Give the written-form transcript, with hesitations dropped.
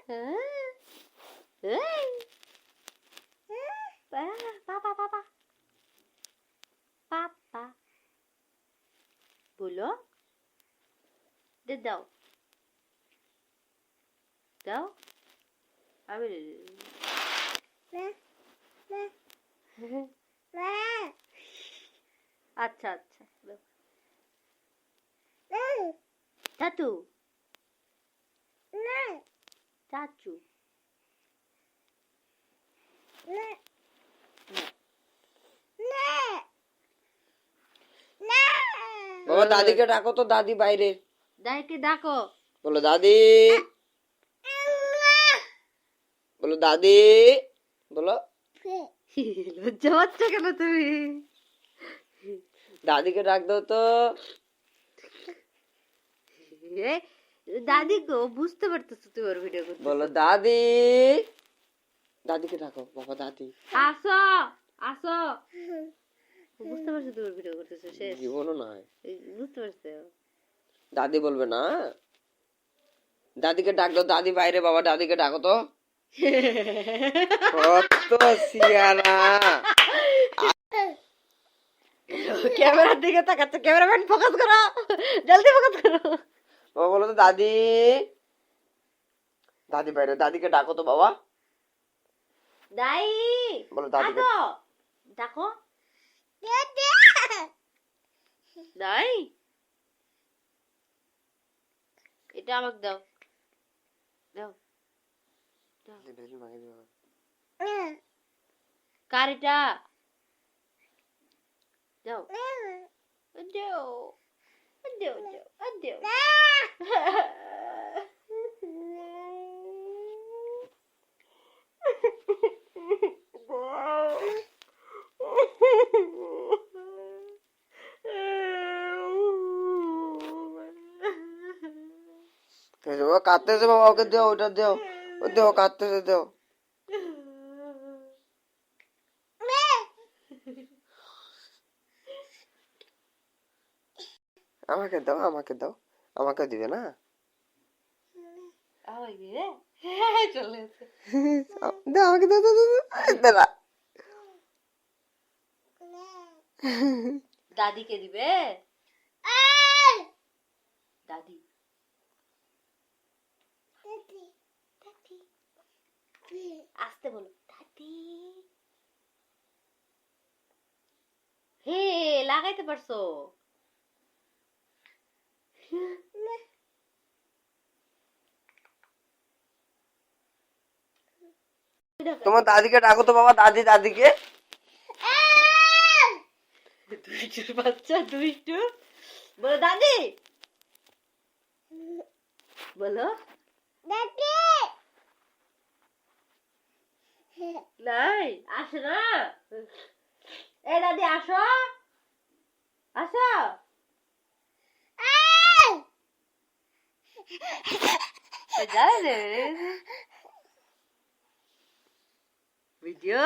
पापा पापा पापा बोलो दे दाओ दाओ अबे अच्छा अच्छा चाचू चाचू বাবা দাদিকে ডাকো তো, দাদি বাইরে। দাইকে ডাকো, বলো দাদি, বলো দাদি, বলো। লজ্জা পাচ্ছ কেন তুমি? দাদিকে ডাক দাও তো। দাদি গো, বুঝতে পারতেছো তুমি ওর ভিডিও করতে। বলো দাদি, দাদিকে ডাকো বাবা দাদি। আসো আসো, বুঝতে পারছো তুমি ওর ভিডিও করতেছো? শেষ জীবনও নয়, বুঝতে পারছো? দাদি বলবে না, দাদিকে ডাক দাও, দাদি বাইরে, বাবা দাদিকে ডাকো তো। কত সিয়ানা, ক্যামেরার দিকে তাকাচ্ছে, ক্যামেরাম্যান ফোকাস করো, জলদি ফোকাস করো। বাবা বলো তো দাদি, দাদি বাইরে, দাদিকে ডাকো তো বাবা। দাই বলো দাদিকে ডাকো, দাই এটা আমাকে দাও, দাও কার এটা, দাও দাও দাও দাও দাও। কাঁদতেছে বাবা, ওকে দেও, ওটা দেও, ও দেও, কাঁদতেছে দেও। আমাকে দাও, আমাকে দাও, আমাকে দিবে না? চলে দাও আমাকে, দাও দাও দাও, দাদিকে দিবে, দাদি আসতে বলো, দাদি। হে লাগাইতে পারছো? তোমার দাদিকে ডাকো তো বাবা, দাদি, দাদিকে। দুইটার বাচ্চা, দুইটু বলো দাদি, বলো দাদি। নাই আসে না, এ দাদি আসো আসো। ভিডিও